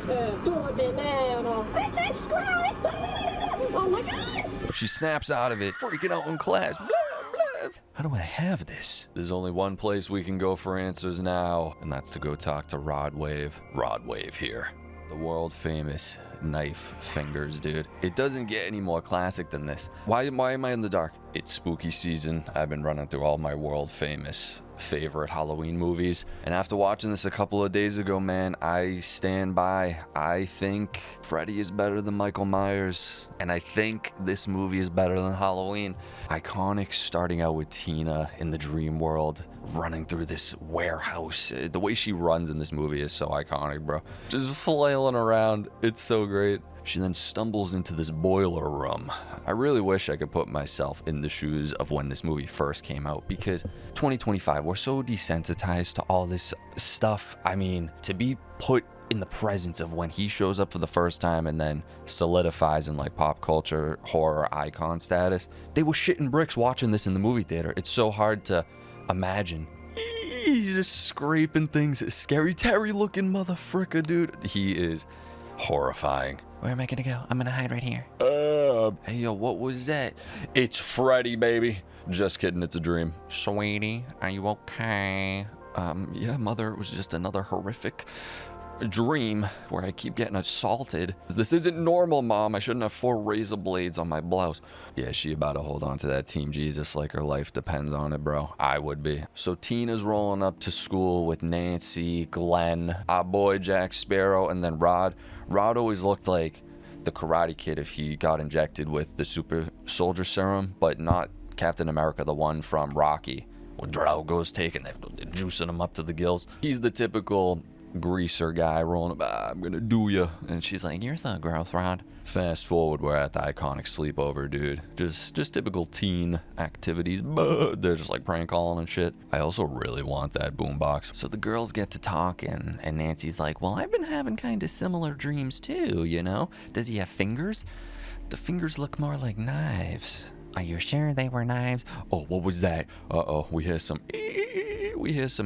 Oh my God! She snaps out of it, freaking out in class. Blah, blah. How do I have this? There's only one place we can go for answers now, and that's to go talk to Rod Wave. Rod Wave here. The world famous knife fingers, dude. It doesn't get any more classic than this. Why am I in the dark? It's spooky season. I've been running through all my world famous favorite Halloween movies, and after watching this a couple of days ago, man, I stand by. I think Freddy is better than Michael Myers, and I think this movie is better than Halloween. Iconic, starting out with Tina in the dream world, running through this warehouse. The way she runs in this movie is so iconic, bro. Just flailing around. It's so great. She then stumbles into this boiler room. I really wish I could put myself in the shoes of when this movie first came out, because 2025, we're so desensitized to all this stuff. I mean, to be put in the presence of when he shows up for the first time and then solidifies in like pop culture horror icon status. They were shitting bricks watching this in the movie theater. It's so hard to imagine. He's just scraping things. Scary Terry looking motherfucker, dude. He is horrifying. Where am I gonna go? I'm gonna hide right here. Hey, yo, what was that? It's Freddy, baby. Just kidding, it's a dream. Sweetie, are you okay? Yeah, mother, it was just another horrific dream where I keep getting assaulted. This isn't normal, Mom. I shouldn't have 4 razor blades on my blouse. Yeah, she about to hold on to that Team Jesus like her life depends on it, bro. I would be. So Tina's rolling up to school with Nancy, Glenn, our boy Jack Sparrow, and then Rod. Rod always looked like the Karate Kid if he got injected with the super soldier serum, but not Captain America, the one from Rocky. When Drago's taking that, juicing him up to the gills. He's the typical greaser guy rolling up, I'm gonna do ya. And she's like, you're so gross, Rod. Fast forward, we're at the iconic sleepover, dude. Just typical teen activities. They're just like prank calling and shit. I also really want that boombox. So the girls get to talking, and Nancy's like, well, I've been having kind of similar dreams too, you know? Does he have fingers? The fingers look more like knives. Are you sure they were knives? Oh, what was that? Uh-oh, we hear some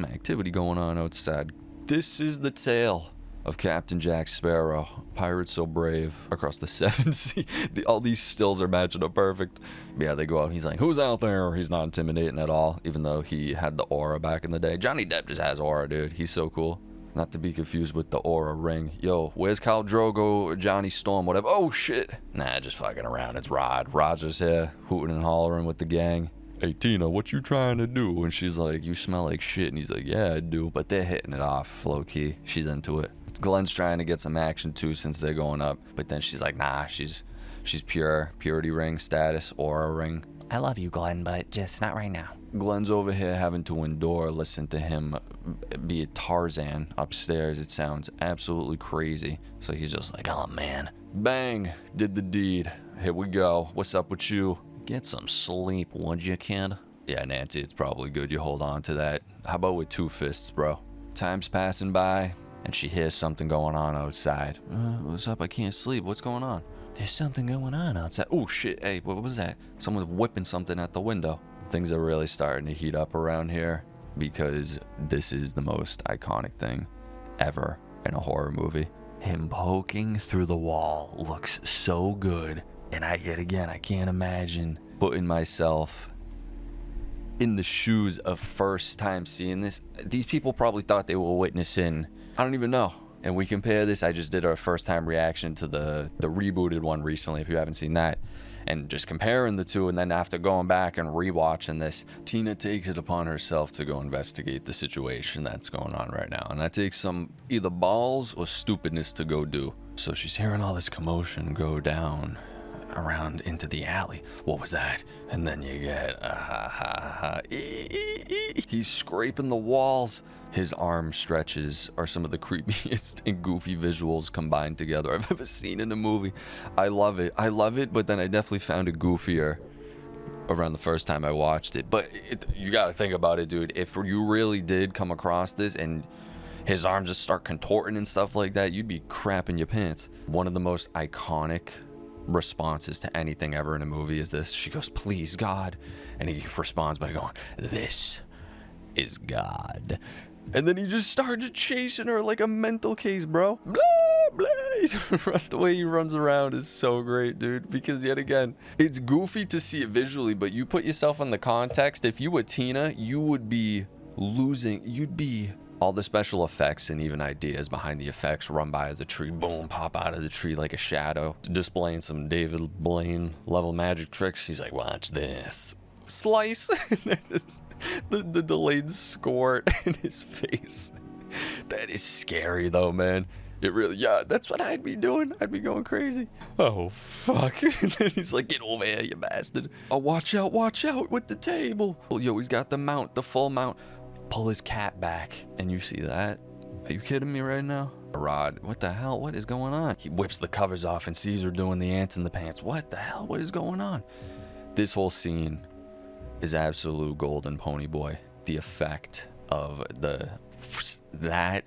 activity going on outside. This is the tale of Captain Jack Sparrow, pirate so brave across the 7 seas. All these stills are matching up perfect. Yeah, they go out and he's like, who's out there? He's not intimidating at all, even though he had the aura back in the day. Johnny Depp just has aura, dude. He's so cool. Not to be confused with the aura ring. Yo, where's Khal Drogo, Johnny Storm, whatever? Oh, shit. Nah, just fucking around. It's Rod. Rod's just here, hooting and hollering with the gang. Hey, Tina, what you trying to do? And she's like, you smell like shit. And he's like, yeah, I do. But they're hitting it off, low-key. She's into it. Glenn's trying to get some action, too, since they're going up. But then she's like, nah, she's pure. Purity ring status, aura ring. I love you, Glenn, but just not right now. Glenn's over here having to listen to him be a Tarzan upstairs. It sounds absolutely crazy. So he's just like, oh, man. Bang. Did the deed. Here we go. What's up with you? Get some sleep, would you, kid? Yeah, Nancy, it's probably good you hold on to that. How about with 2 fists, bro? Time's passing by, and she hears something going on outside. What's up? I can't sleep. What's going on? There's something going on outside. Oh, shit. Hey, what was that? Someone's whipping something at the window. Things are really starting to heat up around here because this is the most iconic thing ever in a horror movie. Him poking through the wall looks so good. And I can't imagine putting myself in the shoes of first time seeing this. These people probably thought they were witnessing, I don't even know. And we compare this, I just did our first time reaction to the rebooted one recently, if you haven't seen that. And just comparing the two, and then after going back and rewatching this, Tina takes it upon herself to go investigate the situation that's going on right now. And that takes some either balls or stupidness to go do. So she's hearing all this commotion go down around into the alley. What was that? And then you get he's scraping the walls. His arm stretches are some of the creepiest and goofy visuals combined together I've ever seen in a movie. I love it, but then I definitely found it goofier around the first time I watched it. But you gotta think about it, dude. If you really did come across this and his arms just start contorting and stuff like that, you'd be crapping your pants. One of the most iconic responses to anything ever in a movie is this. She goes, please, God. And he responds by going, this is God. And then he just started chasing her like a mental case, bro. Blah, blah. The way he runs around is so great, dude. Because yet again, it's goofy to see it visually, but you put yourself in the context. If you were Tina, you would be losing. You'd be all the special effects and even ideas behind the effects. Run by the tree, boom, pop out of the tree like a shadow, displaying some David Blaine level magic tricks. He's like, watch this. Slice. the delayed squirt in his face. That is scary though, man. It really, yeah, that's what I'd be doing. I'd be going crazy. Oh, fuck. And then he's like, get over here, you bastard. Oh, watch out with the table. Yo, he's got the mount, the full mount. Pull his cat back. And you see that? Are you kidding me right now? Rod, what the hell? What is going on? He whips the covers off and sees her doing the ants in the pants. What the hell? What is going on? This whole scene is absolute golden, pony boy. The effect of that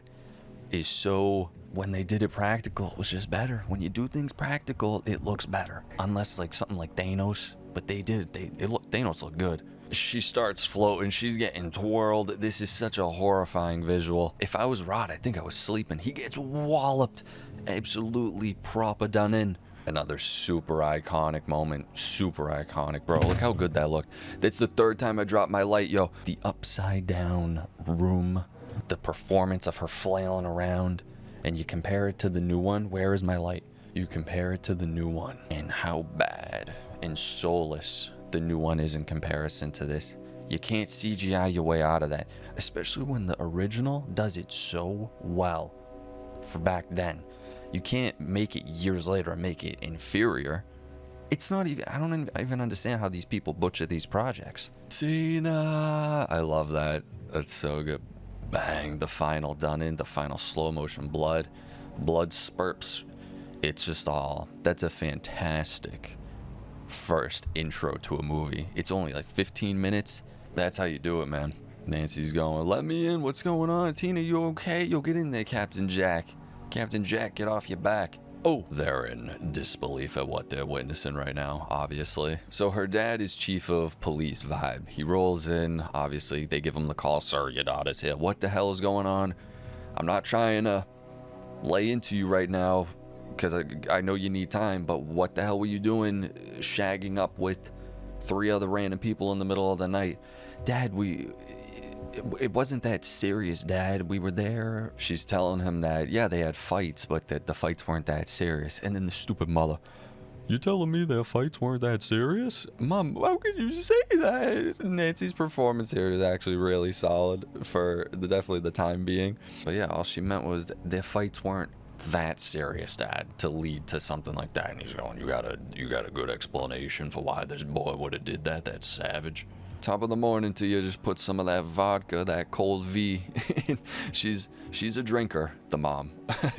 is so... When they did it practical, it was just better. When you do things practical, it looks better. Unless like something like Thanos, but they did it. Thanos looked good. She starts floating. She's getting twirled. This is such a horrifying visual. If I was Rod, I think I was sleeping. He gets walloped. Absolutely proper done in. Another super iconic moment. Super iconic, bro. Look how good that looked. That's the third time I dropped my light, yo. The upside down room. The performance of her flailing around. And you compare it to the new one. Where is my light? You compare it to the new one. And how bad and soulless the new one is in comparison to this. You can't CGI your way out of that. Especially when the original does it so well. For back then. You can't make it years later and make it inferior. It's not even... I don't even understand how these people butcher these projects. Tina! I love that. That's so good. Bang, the final done in, the final slow motion blood spurts. It's just all, that's a fantastic first intro to a movie. It's only like 15 minutes. That's how you do it, man. Nancy's going, let me in, what's going on? Tina, you okay? You'll get in there, Captain Jack. Captain Jack, get off your back. Oh, they're in disbelief at what they're witnessing right now, obviously. So her dad is chief of police vibe. He rolls in, obviously, they give him the call, sir, your daughter's here. What the hell is going on? I'm not trying to lay into you right now, because I know you need time, but what the hell were you doing shagging up with 3 other random people in the middle of the night? Dad, it wasn't that serious, Dad. We were there. She's telling him that, yeah, they had fights, but that the fights weren't that serious. And then the stupid mother, you telling me their fights weren't that serious? Mom, how could you say that? Nancy's performance here is actually really solid for definitely the time being. But yeah, all she meant was their fights weren't that serious, Dad, to lead to something like that. And he's going, you got a good explanation for why this boy would have did that? That's savage. Top of the morning to you, just put some of that vodka, that cold V in. She's a drinker, the mom.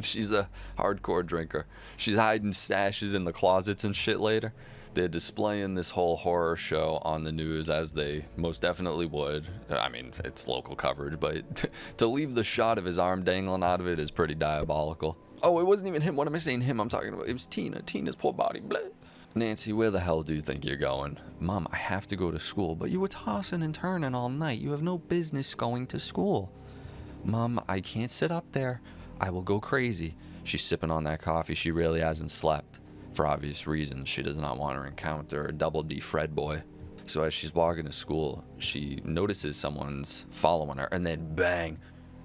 She's a hardcore drinker. She's hiding stashes in the closets and shit later. They're displaying this whole horror show on the news, as they most definitely would. I mean, it's local coverage, but to leave the shot of his arm dangling out of it is pretty diabolical. Oh, it wasn't even him. What am I saying him? I'm talking about, it was Tina. Tina's poor body. Blah. Nancy, where the hell do you think you're going? Mom, I have to go to school, but you were tossing and turning all night. You have no business going to school. Mom, I can't sit up there. I will go crazy. She's sipping on that coffee. She really hasn't slept. For obvious reasons, she does not want to encounter a double D Fred boy. So as she's walking to school, she notices someone's following her, and then bang,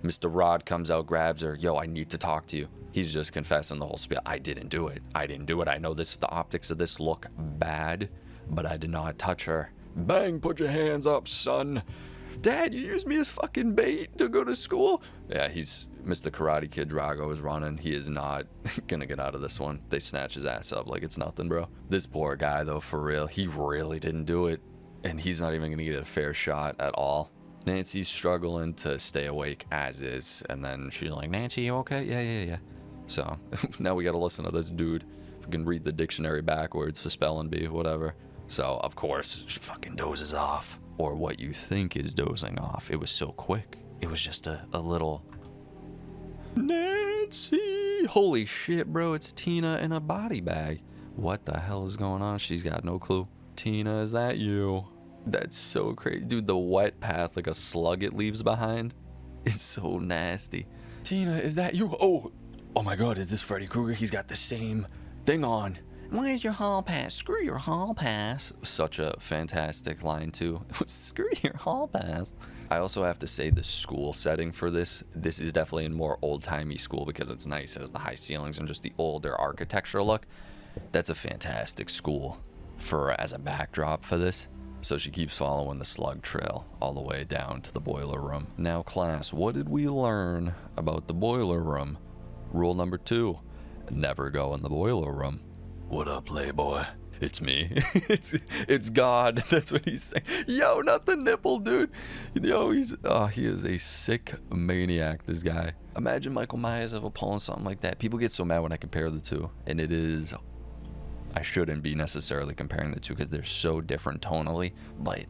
Mr. Rod comes out, grabs her. Yo, I need to talk to you. He's just confessing the whole spiel. I didn't do it. I know this, the optics of this look bad, but I did not touch her. Bang, put your hands up, son. Dad, you used me as fucking bait to go to school? Yeah, he's Mr. Karate Kid Drago is running. He is not gonna get out of this one. They snatch his ass up like it's nothing, bro. This poor guy, though, for real, he really didn't do it. And he's not even gonna get a fair shot at all. Nancy's struggling to stay awake as is. And then she's like, Nancy, you okay? Yeah. So now we gotta listen to this dude. We can read the dictionary backwards for spelling bee, whatever. So, of course, she fucking dozes off. Or what you think is dozing off. It was so quick. It was just a little... Nancy! Holy shit, bro. It's Tina in a body bag. What the hell is going on? She's got no clue. Tina, is that you? That's so crazy. Dude, the wet path, like a slug it leaves behind, is so nasty. Tina, is that you? Oh, Oh my god, is this Freddy Krueger? He's got the same thing on. Where's your hall pass? Screw your hall pass. Such a fantastic line too. Screw your hall pass. I also have to say the school setting for this is definitely a more old-timey school because it's nice. It has the high ceilings and just the older architecture look. That's a fantastic school as a backdrop for this. So she keeps following the slug trail all the way down to the boiler room. Now class, what did we learn about the boiler room? Rule number 2, never go in the boiler room. What up, Playboy? It's me. it's God. That's what he's saying. Yo, not the nipple, dude. Yo, he is a sick maniac, this guy. Imagine Michael Myers ever pulling something like that. People get so mad when I compare the two, and I shouldn't be necessarily comparing the two because they're so different tonally, but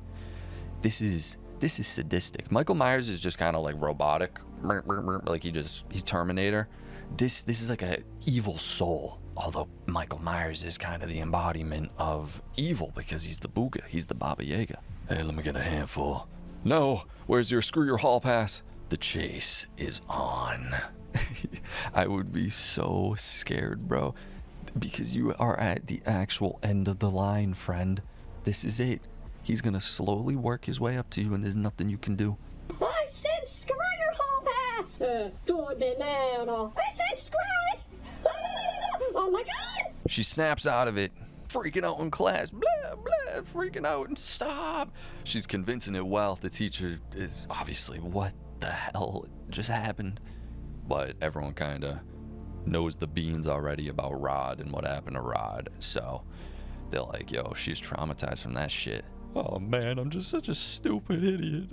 this is sadistic. Michael Myers is just kind of like robotic, like he's Terminator. This is like a evil soul. Although Michael Myers is kind of the embodiment of evil because he's the Booga, he's the Baba Yaga. Hey, let me get a handful. No, where's your screw your hall pass? The chase is on. I would be so scared, bro, because you are at the actual end of the line, friend. This is it. He's gonna slowly work his way up to you and there's nothing you can do. I said screw your hall pass! Doing it now. I said screw it! Oh my god! She snaps out of it, freaking out in class, blah, blah, freaking out and stop. She's convincing it well. The teacher is obviously, what the hell just happened? But everyone kind of knows the beans already about Rod and what happened to Rod. So they're like, yo, she's traumatized from that shit. Oh man, I'm just such a stupid idiot.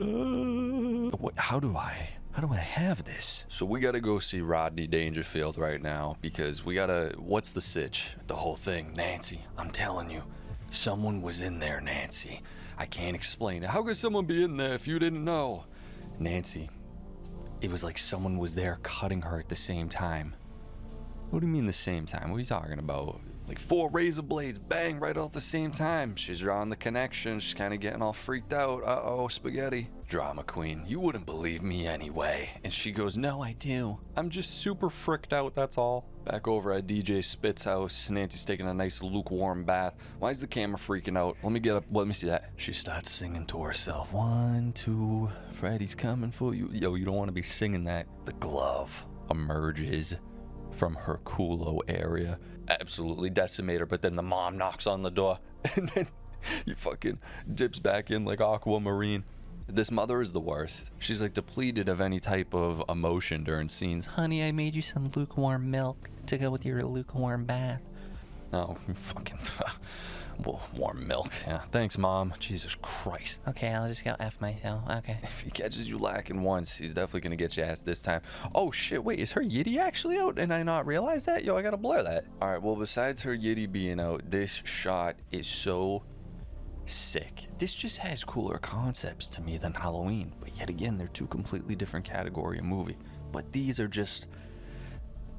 How do I have this? So we gotta go see Rodney Dangerfield right now because what's the sitch? The whole thing, Nancy, I'm telling you, someone was in there, Nancy. I can't explain it. How could someone be in there if you didn't know? Nancy, it was like someone was there cutting her at the same time. What do you mean the same time? What are you talking about? Like 4 razor blades, bang, right all at the same time. She's drawing the connection. She's kind of getting all freaked out. Uh-oh, spaghetti. Drama queen, you wouldn't believe me anyway. And she goes, no, I do. I'm just super fricked out, that's all. Back over at DJ Spit's house, Nancy's taking a nice lukewarm bath. Why is the camera freaking out? Let me get up, let me see that. She starts singing to herself. 1, 2, Freddy's coming for you. Yo, you don't want to be singing that. The glove emerges from her culo area. Absolutely decimate her, but then the mom knocks on the door and then he fucking dips back in like Aquamarine. This mother is the worst. She's like depleted of any type of emotion during scenes. Honey, I made you some lukewarm milk to go with your lukewarm bath. Oh, fucking warm milk. Yeah, thanks, Mom. Jesus Christ. Okay, I'll just go F myself. Okay. If he catches you lacking once, he's definitely gonna get your ass this time. Oh shit, wait, is her yitty actually out? And I not realize that? Yo, I gotta blur that. Alright, well, besides her yitty being out, this shot is so sick. This just has cooler concepts to me than Halloween. But yet again, they're two completely different category of movie. But these are just...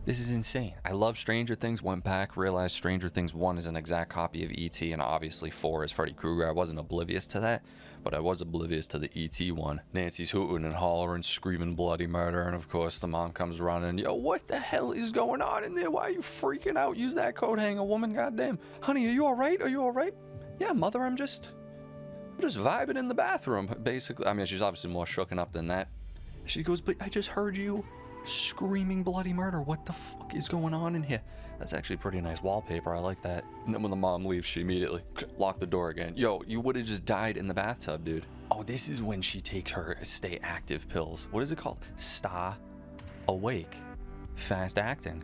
This is insane. I love Stranger Things. Went back, realized Stranger Things 1 is an exact copy of E.T. and obviously 4 is Freddy Krueger. I wasn't oblivious to that, but I was oblivious to the E.T. one. Nancy's hooting and hollering, screaming bloody murder, and of course the mom comes running. Yo, what the hell is going on in there? Why are you freaking out? Use that coat hanger, woman, goddamn. Honey, are you alright? Are you alright? Yeah, mother, I'm just vibing in the bathroom, basically. I mean, she's obviously more shooken up than that. She goes, but I just heard you screaming bloody murder. What the fuck is going on in here? That's actually pretty nice wallpaper. I like that. And then when the mom leaves, she immediately locked the door again. Yo, you would have just died in the bathtub, dude. Oh, this is when she takes her stay active pills. What is it called? Sta Awake. Fast acting.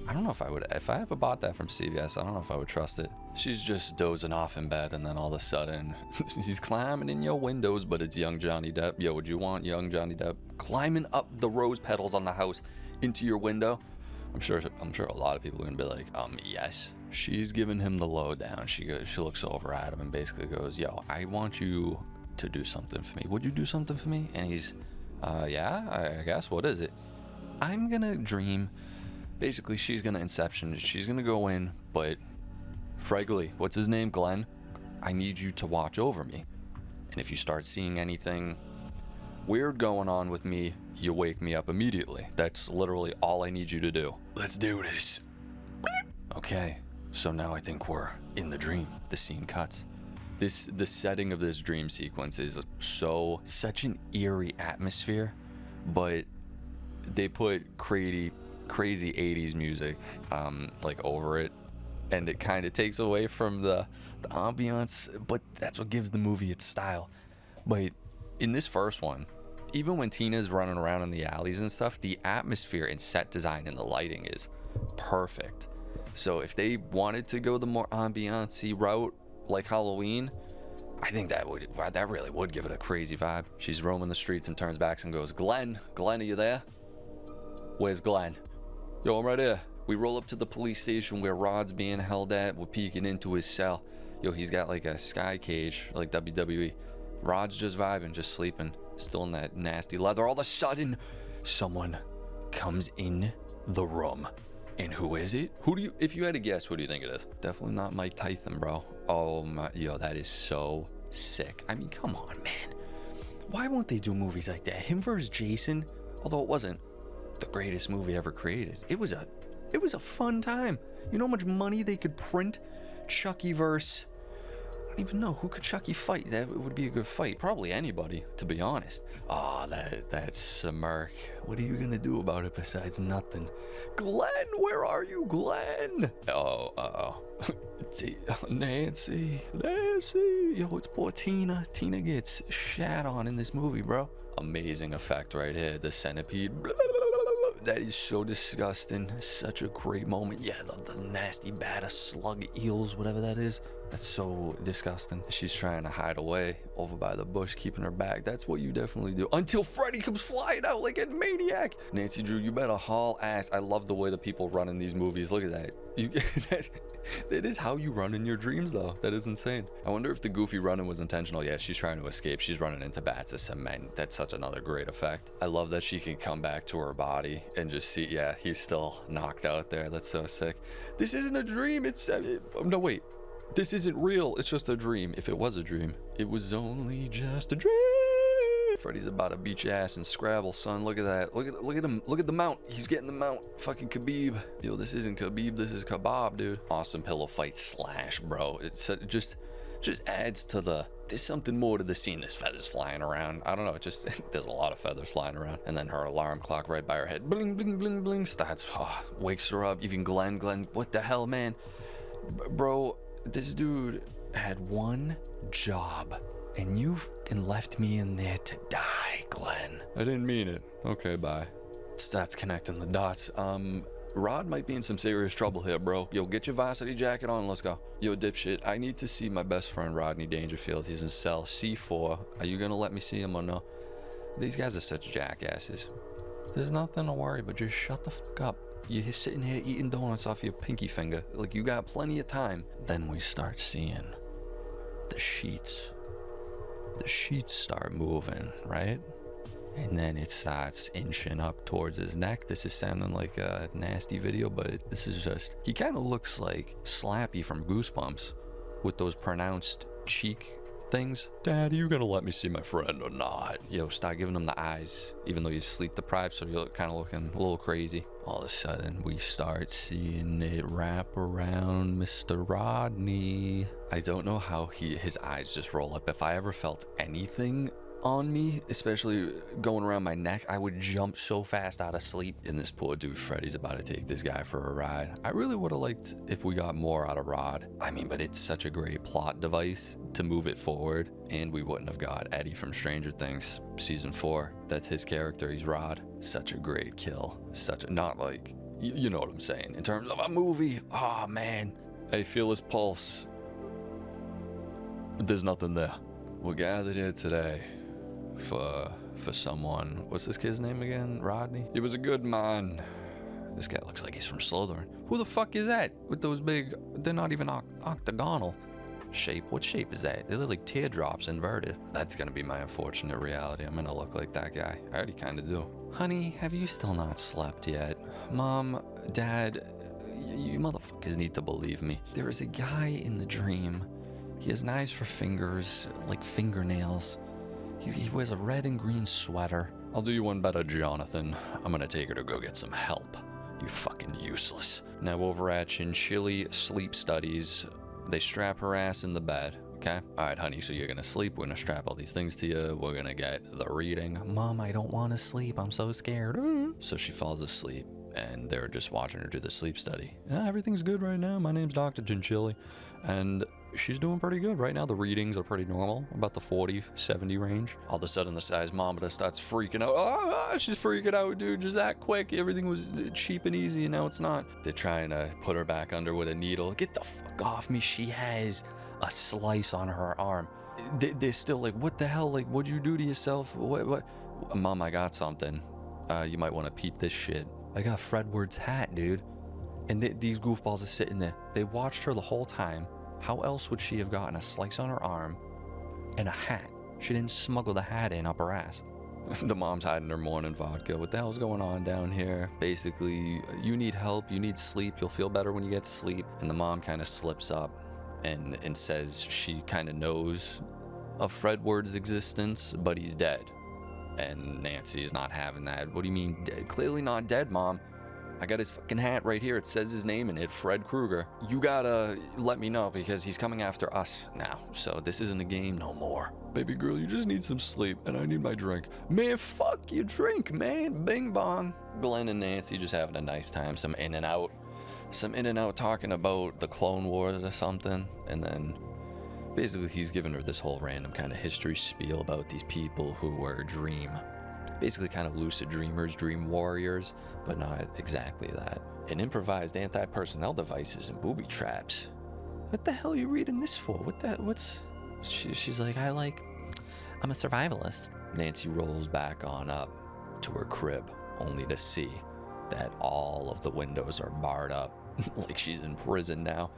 I don't know if I ever bought that from CVS, I don't know if I would trust it. She's just dozing off in bed, and then all of a sudden, he's climbing in your windows, but it's young Johnny Depp. Yo, would you want young Johnny Depp climbing up the rose petals on the house into your window? I'm sure a lot of people are gonna be like, yes. She's giving him the lowdown. She looks over at him and basically goes, yo, I want you to do something for me. Would you do something for me? And he's, yeah, I guess. What is it? I'm gonna dream. Basically, she's gonna inception. She's gonna go in, but Fregley, what's his name? Glenn, I need you to watch over me. And if you start seeing anything weird going on with me, you wake me up immediately. That's literally all I need you to do. Let's do this. Okay, so now I think we're in the dream. The scene cuts. The setting of this dream sequence is such an eerie atmosphere, but they put crazy 80's music like over it, and it kind of takes away from the ambiance, but that's what gives the movie its style. But in this first one, even when Tina's running around in the alleys and stuff, the atmosphere and set design and the lighting is perfect. So if they wanted to go the more ambiance-y route like Halloween, I think that really would give it a crazy vibe. She's roaming the streets and turns back and goes, Glenn, are you there? Where's Glenn? Yo, I'm right here. We roll up to the police station where Rod's being held at. We're peeking into his cell. Yo, he's got like a sky cage, like WWE. Rod's just vibing, just sleeping, still in that nasty leather. All of a sudden, someone comes in the room. And who is it? If you had to guess, who do you think it is? Definitely not Mike Tyson, bro. Oh my, yo, that is so sick. I mean, come on, man. Why won't they do movies like that? Him versus Jason, although it wasn't the greatest movie ever created. It was a fun time. You know how much money they could print? Chucky versus, I don't even know, who could Chucky fight? That would be a good fight. Probably anybody, to be honest. Oh, that smirk. What are you gonna do about it besides nothing? Glenn, where are you, Glenn? Oh. Nancy. Yo, it's poor Tina. Tina gets shat on in this movie, bro. Amazing effect right here. The centipede. That is so disgusting. Such a great moment. Yeah, the nasty batter slug eels, whatever that is. That's so disgusting. She's trying to hide away over by the bush, keeping her back. That's what you definitely do. Until Freddy comes flying out like a maniac. Nancy Drew, you better haul ass. I love the way the people run in these movies. Look at that. That is how you run in your dreams, though. That is insane. I wonder if the goofy running was intentional. Yeah, she's trying to escape. She's running into bats of cement. That's such another great effect. I love that she can come back to her body and just see, yeah, he's still knocked out there. That's so sick. This isn't a dream. No, wait. This isn't real. It's just a dream. If it was a dream, it was only just a dream. Freddy's about to beat your ass in Scrabble, son. Look at that. Look at him. Look at the mount. He's getting the mount. Fucking Khabib. Yo, this isn't Khabib. This is Kebab, dude. Awesome pillow fight slash, bro. It's just adds to there's something more to the scene. There's feathers flying around. I don't know. There's a lot of feathers flying around. And then her alarm clock right by her head. Bling, bling, bling, bling. Starts, wakes her up. Even Glenn, what the hell, man? Bro, this dude had one job. And you fucking left me in there to die, Glenn. I didn't mean it. Okay, bye. Starts connecting the dots. Rod might be in some serious trouble here, bro. Yo, get your varsity jacket on. Let's go. Yo, dipshit, I need to see my best friend, Rodney Dangerfield. He's in cell C4. Are you gonna let me see him or no? These guys are such jackasses. There's nothing to worry, but just shut the fuck up. You're sitting here eating donuts off your pinky finger. Like, you got plenty of time. Then we start seeing the sheets. The sheets start moving, right? And then it starts inching up towards his neck. This is sounding like a nasty video, but this is just... He kind of looks like Slappy from Goosebumps with those pronounced cheek things. Dad, are you gonna let me see my friend or not? Yo, start giving him the eyes, even though he's sleep deprived, so you're kind of looking a little crazy. All of a sudden, we start seeing it wrap around Mr. Rodney. I don't know how his eyes just roll up. If I ever felt anything on me, especially going around my neck, I would jump so fast out of sleep. And this poor dude Freddy's about to take this guy for a ride. I really would have liked if we got more out of Rod. I mean, but it's such a great plot device to move it forward, and we wouldn't have got Eddie from Stranger Things season 4. That's his character. He's Rod. Such a great kill. Not like, you know what I'm saying, in terms of a movie. Oh man, I feel his pulse. There's nothing there. We're gathered here today for someone. What's this kid's name again? Rodney? He was a good man. This guy looks like he's from Slytherin. Who the fuck is that with those big, they're not even octagonal shape? What shape is that? They look like teardrops inverted. That's gonna be my unfortunate reality. I'm gonna look like that guy. I already kind of do. Honey, have you still not slept yet? Mom, Dad, you motherfuckers need to believe me. There is a guy in the dream. He has knives for fingers, like fingernails. He wears a red and green sweater. I'll do you one better, Jonathan. I'm gonna take her to go get some help. You fucking useless. Now over at Chinchilli Sleep Studies, they strap her ass in the bed. Okay? Alright, honey, so you're gonna sleep. We're gonna strap all these things to you. We're gonna get the reading. Mom, I don't want to sleep. I'm so scared. So she falls asleep, and they're just watching her do the sleep study. Yeah, everything's good right now. My name's Dr. Chinchilli. And she's doing pretty good. Right now, the readings are pretty normal, about the 40, 70 range. All of a sudden, the seismometer starts freaking out. Oh, she's freaking out, dude. Just that quick. Everything was cheap and easy, and now it's not. They're trying to put her back under with a needle. Get the fuck off me. She has a slice on her arm. They're still like, what the hell? Like, what'd you do to yourself? What? Mom, I got something. You might want to peep this shit. I got Fredward's hat, dude. And these goofballs are sitting there. They watched her the whole time. How else would she have gotten a slice on her arm and a hat? She didn't smuggle the hat in up her ass. The mom's hiding her morning vodka. What the hell's going on down here? Basically, you need help. You need sleep. You'll feel better when you get sleep. And the mom kind of slips up and says she kind of knows of Fredward's existence, but he's dead. And Nancy is not having that. What do you mean dead? Clearly not dead, Mom. I got his fucking hat right here. It says his name in it, Fred Krueger. You gotta let me know because he's coming after us now. So this isn't a game no more. Baby girl, you just need some sleep and I need my drink. Man, fuck your drink, man. Bing bong. Glenn and Nancy just having a nice time. Some in and out talking about the Clone Wars or something. And then basically he's giving her this whole random kind of history spiel about these people who were basically kind of lucid dreamers, dream warriors, but not exactly that. And improvised anti-personnel devices and booby traps. What the hell are you reading this for? She's like, I'm a survivalist. Nancy rolls back on up to her crib, only to see that all of the windows are barred up, like she's in prison now.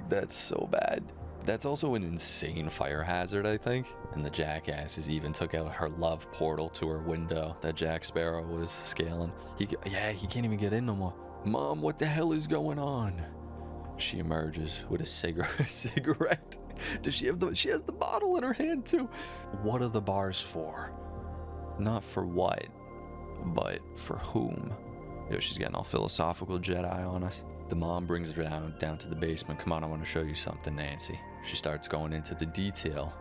That's so bad. That's also an insane fire hazard, I think. And the jackasses even took out her love portal to her window that Jack Sparrow was scaling. He can't even get in no more. Mom, what the hell is going on? She emerges with a cigarette. She has the bottle in her hand too. What are the bars for? Not for what, but for whom? Yo, she's getting all philosophical Jedi on us. The mom brings her down to the basement. Come on, I want to show you something, Nancy. She starts going into the detail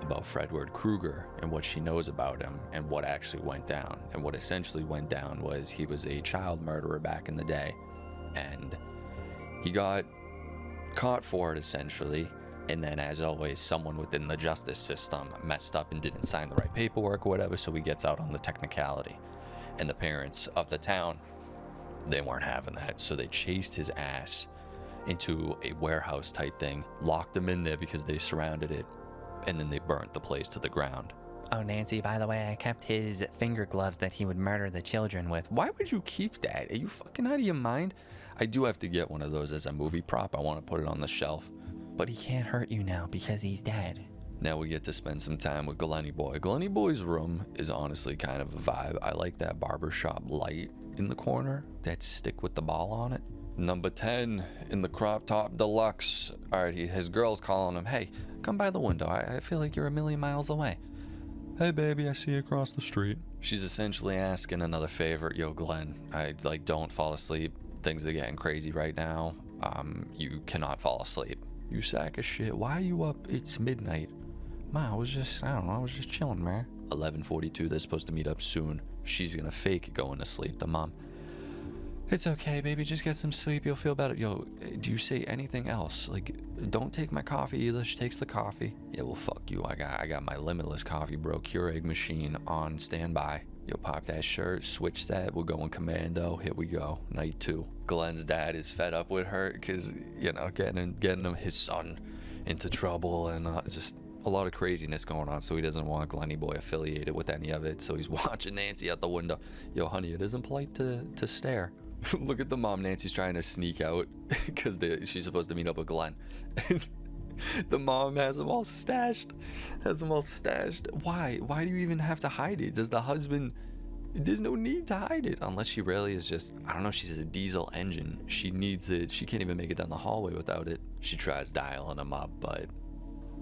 about Fredward Krueger and what she knows about him and what actually went down. And what essentially went down was he was a child murderer back in the day. And he got caught for it, essentially. And then, as always, someone within the justice system messed up and didn't sign the right paperwork or whatever, so he gets out on the technicality. And the parents of the town, they weren't having that, so they chased his ass into a warehouse type thing, locked him in there because they surrounded it, and then they burnt the place to the ground. Oh, Nancy, by the way, I kept his finger gloves that he would murder the children with. Why would you keep that? Are you fucking out of your mind? I do have to get one of those as a movie prop. I want to put it on the shelf. But he can't hurt you now because he's dead. Now we get to spend some time with Glenny Boy. Glenny Boy's room is honestly kind of a vibe. I like that barbershop light in the corner, that stick with the ball on it. Number 10 in the crop top deluxe. All right, his girl's calling him, hey, come by the window. I feel like you're a million miles away. Hey, baby, I see you across the street. She's essentially asking another favor. Yo, Glenn, don't fall asleep. Things are getting crazy right now. You cannot fall asleep. You sack of shit. Why are you up? It's midnight. Ma, I was just chilling, man. 11:42, they're supposed to meet up soon. She's gonna fake going to sleep. The mom, it's okay, baby, just get some sleep, you'll feel better. Yo, do you say anything else? Like, don't take my coffee either. She takes the coffee. Yeah, well, fuck you. I got my limitless coffee, bro. Keurig machine on standby. Yo, pop that shirt, switch that, we're going commando. Here we go, night 2. Glenn's dad is fed up with her because, getting him, his son, into trouble and just a lot of craziness going on, so he doesn't want Glenny Boy affiliated with any of it, so he's watching Nancy out the window. Yo, honey, it isn't polite to stare. Look at the mom. Nancy's trying to sneak out because she's supposed to meet up with Glenn. The mom has them all stashed. Why do you even have to hide it? Does the husband... There's no need to hide it unless she really is just... I don't know, she's a diesel engine. She needs it. She can't even make it down the hallway without it. She tries dialing him up, but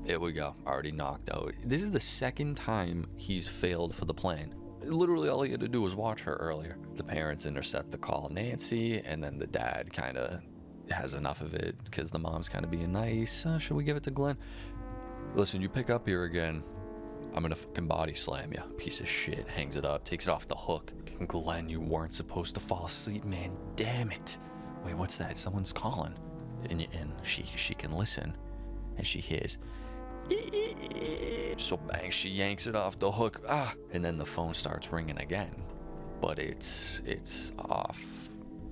Here we go. Already knocked out. This is the second time he's failed for the plane. Literally all he had to do was watch her earlier. The parents intercept the call Nancy, and then the dad kind of has enough of it because the mom's kind of being nice. Should we give it to Glenn? Listen, you pick up here again, I'm gonna fucking body slam you. Piece of shit. Hangs it up, takes it off the hook. Glenn, you weren't supposed to fall asleep, man. Damn it. Wait, what's that? Someone's calling. And she can listen. And she hears. So bang, she yanks it off the hook. And then the phone starts ringing again. But it's off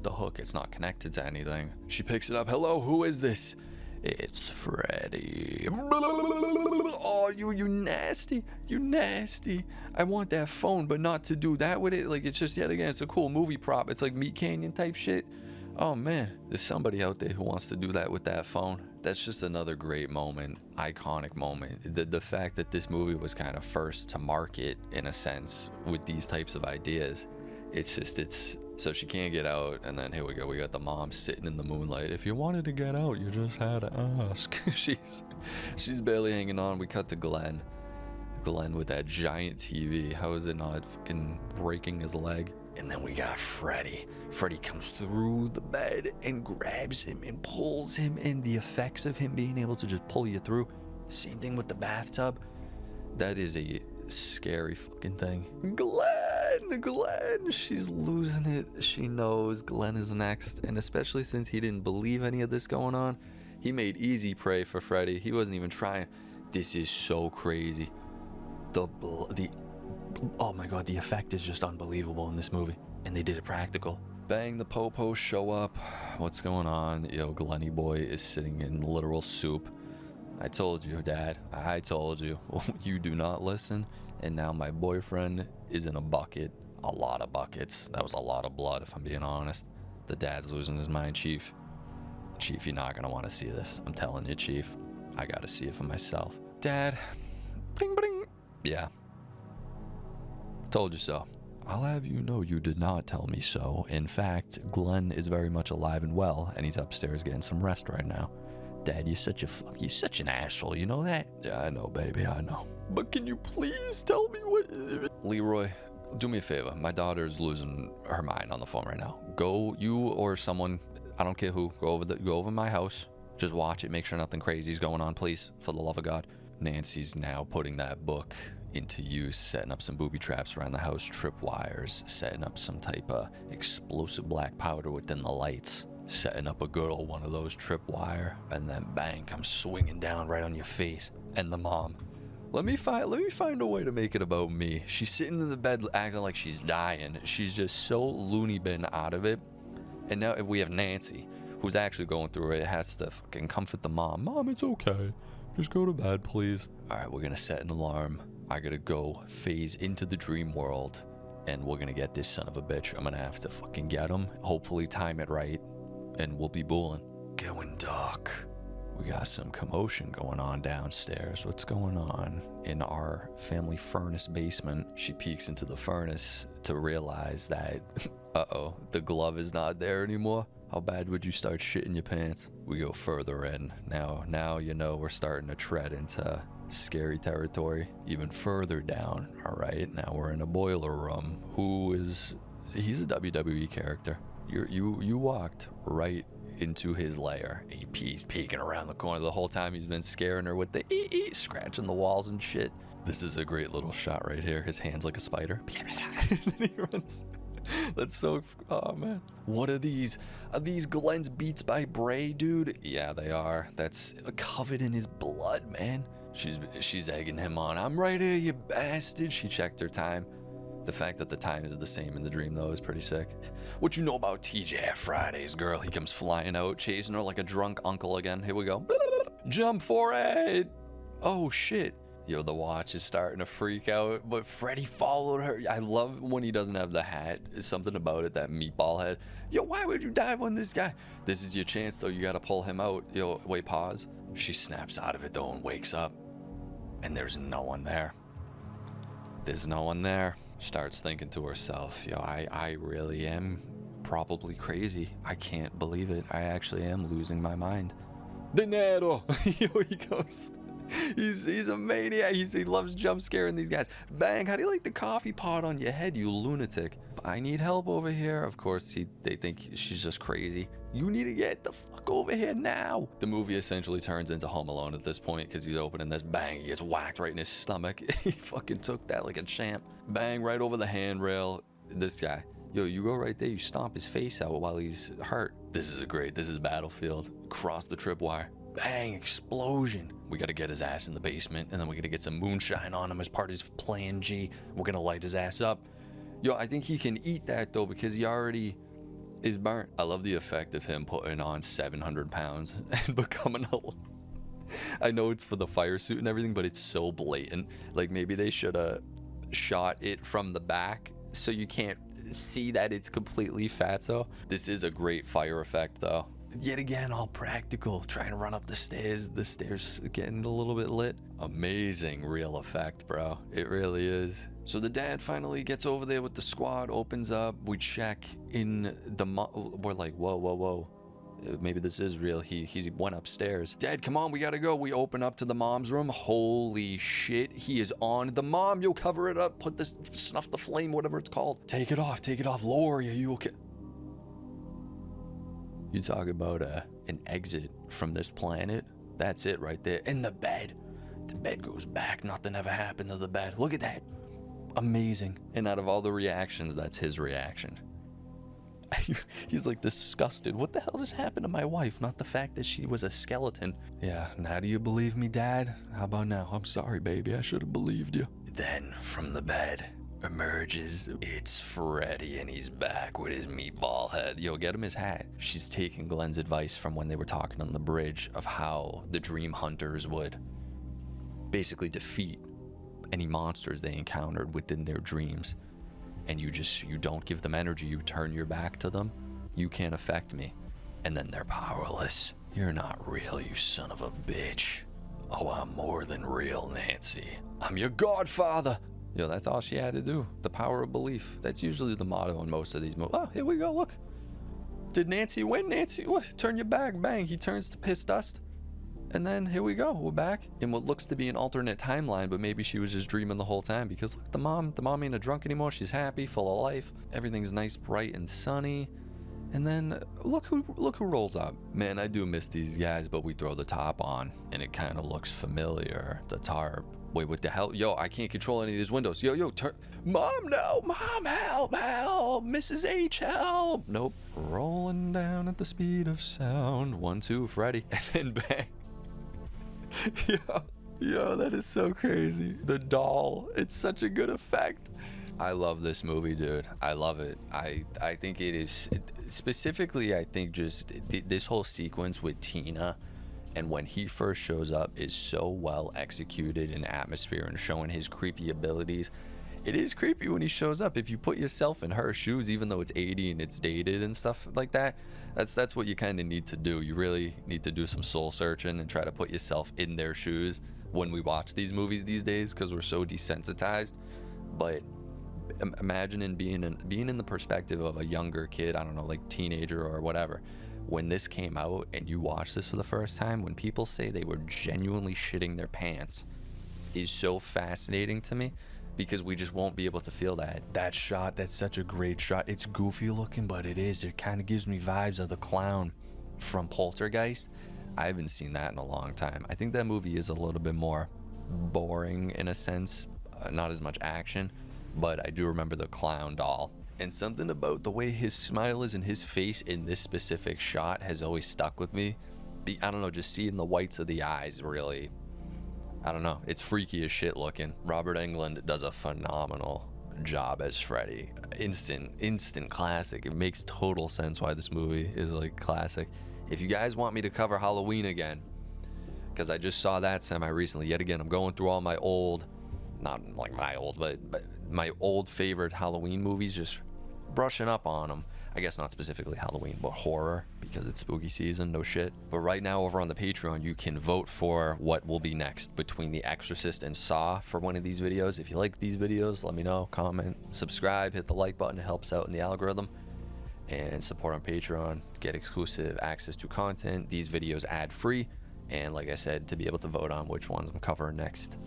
the hook. It's not connected to anything. She picks it up. Hello, who is this? It's Freddy. Oh, you nasty. You nasty. I want that phone, but not to do that with it. Like, it's just, yet again, it's a cool movie prop. It's like Meat Canyon type shit. Oh, man. There's somebody out there who wants to do that with that phone. That's just another great moment. Iconic moment. The fact that this movie was kind of first to market, in a sense, with these types of ideas. It's so she can't get out, and then here we go. We got the mom sitting in the moonlight. If you wanted to get out, you just had to ask. she's barely hanging on. We cut to Glenn with that giant TV. How is it not fucking breaking his leg? And then we got Freddy. Freddy comes through the bed and grabs him and pulls him, and the effects of him being able to just pull you through. Same thing with the bathtub. That is a scary fucking thing. Glenn, she's losing it. She knows Glenn is next, and especially since he didn't believe any of this going on, he made easy prey for Freddy. He wasn't even trying. This is so crazy. Oh my god, the effect is just unbelievable in this movie, and they did it practical. Bang, the popos show up. What's going on? Glenny boy is sitting in literal soup. I told you, Dad. I told you. You do not listen. And now my boyfriend is in a bucket. A lot of buckets. That was a lot of blood, if I'm being honest. The dad's losing his mind, Chief. Chief, you're not going to want to see this. I'm telling you, Chief. I got to see it for myself. Dad. Bing, bing. Yeah. Told you so. I'll have you know you did not tell me so. In fact, Glenn is very much alive and well, and he's upstairs getting some rest right now. Dad, you're such an asshole, you know that? Yeah, I know, baby, I know. But can you please tell me what... Leroy, do me a favor. My daughter's losing her mind on the phone right now. Go, you or someone, I don't care who, go over my house. Just watch it, make sure nothing crazy is going on, please, for the love of God. Nancy's now putting that book into use, setting up some booby traps around the house, tripwires, setting up some type of explosive black powder within the lights. Setting up a good old one of those tripwire, and then bang, comes swinging down right on your face. And the mom, let me find a way to make it about me. She's sitting in the bed acting like she's dying. She's just so loony bin out of it. And now we have Nancy, who's actually going through it, has to fucking comfort the mom. Mom, it's okay. Just go to bed, please. All right, we're gonna set an alarm. I gotta go phase into the dream world, and we're gonna get this son of a bitch. I'm gonna have to fucking get him. Hopefully time it right. And we'll be booling. Going dark. We got some commotion going on downstairs. What's going on in our family furnace basement? She peeks into the furnace to realize that, the glove is not there anymore. How bad would you start shitting your pants? We go further in. Now you know we're starting to tread into scary territory. Even further down, all right? Now we're in a boiler room. He's a WWE character. You walked right into his lair. He's peeking around the corner the whole time. He's been scaring her with the scratching the walls and shit. This is a great little shot right here. His hand's like a spider. And then he runs. That's so... Oh, man. What are these? Are these Glenn's Beats by Bray, dude? Yeah, they are. That's covered in his blood, man. She's egging him on. I'm right here, you bastard. She checked her time. The fact that the time is the same in the dream, though, is pretty sick. What you know about TJ Fridays, girl? He comes flying out, chasing her like a drunk uncle again. Here we go. Jump for it! Oh, shit. Yo, the watch is starting to freak out, but Freddy followed her. I love when he doesn't have the hat. There's something about it, that meatball head. Yo, why would you dive on this guy? This is your chance, though. You gotta pull him out. Yo, wait, pause. She snaps out of it, though, and wakes up. And there's no one there. There's no one there. Starts thinking to herself, yo, I really am probably crazy. I can't believe it. I actually am losing my mind. Dinero! Here he goes. He's a maniac. He loves jump scaring these guys. Bang, how do you like the coffee pot on your head, you lunatic? I need help over here. Of course, they think she's just crazy. You need to get the fuck over here now. The movie essentially turns into Home Alone at this point because he's opening this. Bang, he gets whacked right in his stomach. He fucking took that like a champ. Bang, right over the handrail. This guy. Yo, you go right there, you stomp his face out while he's hurt. This is Battlefield. Cross the tripwire. Bang, explosion. We gotta get his ass in the basement, and then we gotta get some moonshine on him as part of his plan G. We're gonna light his ass up. Yo, I think he can eat that though because he already is burnt. I love the effect of him putting on 700 pounds and becoming a... I know it's for the fire suit and everything, but it's so blatant. Like maybe they should have shot it from the back so you can't see that it's completely fatso. This is a great fire effect though. Yet again, all practical. Trying to run up the stairs getting a little bit lit. Amazing real effect, bro. It really is. So the dad finally gets over there with the squad, opens up. We check in the we're like, whoa. Maybe this is real. He went upstairs. Dad, come on, we gotta go. We open up to the mom's room. Holy shit, he is on the mom. Yo, cover it up. Put this, snuff the flame, whatever it's called. Take it off. Lori, are you okay? You talk about an exit from this planet. That's it right there. In the bed. The bed goes back. Nothing ever happened to the bed. Look at that. Amazing. And out of all the reactions, that's his reaction. He's like disgusted. What the hell just happened to my wife? Not the fact that she was a skeleton. Yeah, now do you believe me, Dad? How about now? I'm sorry, baby. I should have believed you. Then from the bed emerges, it's Freddy, and he's back with his meatball head. Yo, get him his hat. She's taking Glenn's advice from when they were talking on the bridge of how the dream hunters would basically defeat any monsters they encountered within their dreams. And you don't give them energy, you turn your back to them. You can't affect me. And then they're powerless. You're not real, you son of a bitch. Oh, I'm more than real, Nancy. I'm your godfather. Yo, that's all she had to do. The power of belief. That's usually the motto in most of these movies. Oh, here we go, look. Did Nancy win? Nancy, what? Turn your back, bang. He turns to piss dust. And then here we go, we're back in what looks to be an alternate timeline, but maybe she was just dreaming the whole time because look, the mom ain't a drunk anymore. She's happy, full of life. Everything's nice, bright, and sunny. And then look who rolls up. Man, I do miss these guys, but we throw the top on and it kind of looks familiar. The tarp. Wait, what the hell? Yo, I can't control any of these windows. Yo, turn. Mom, no. Mom, help. Mrs. H, help. Nope. Rolling down at the speed of sound. 1, 2, Freddy. And then bang. Yo, that is so crazy. The doll. It's such a good effect. I love this movie, dude. I love it. I think it is... Specifically, I think just this whole sequence with Tina and when he first shows up is so well executed in atmosphere and showing his creepy abilities. It is creepy when he shows up. If you put yourself in her shoes, even though it's 80 and it's dated and stuff like that, that's what you kind of need to do. You really need to do some soul searching and try to put yourself in their shoes when we watch these movies these days because we're so desensitized. But imagining being in the perspective of a younger kid, I don't know, like teenager or whatever, when this came out and you watch this for the first time, when people say they were genuinely shitting their pants is so fascinating to me because we just won't be able to feel that shot. That's such a great shot. It's goofy looking, but it kind of gives me vibes of the clown from Poltergeist. I haven't seen that in a long time. I think that movie is a little bit more boring in a sense, not as much action, but I do remember the clown doll. And something about the way his smile is in his face in this specific shot has always stuck with me. I don't know, just seeing the whites of the eyes really, I don't know, it's freaky as shit looking. Robert Englund does a phenomenal job as Freddy. Instant classic. It makes total sense why this movie is like classic. If you guys want me to cover Halloween again, because I just saw that semi-recently, yet again, I'm going through all my old, not like my old, but my old favorite Halloween movies, just brushing up on them. I guess not specifically Halloween, but horror, because it's spooky season, no shit. But right now over on the Patreon, you can vote for what will be next between The Exorcist and Saw for one of these videos. If you like these videos, let me know, comment, subscribe, hit the like button, it helps out in the algorithm. And support on Patreon, get exclusive access to content, these videos ad-free, and like I said, to be able to vote on which ones I'm covering next.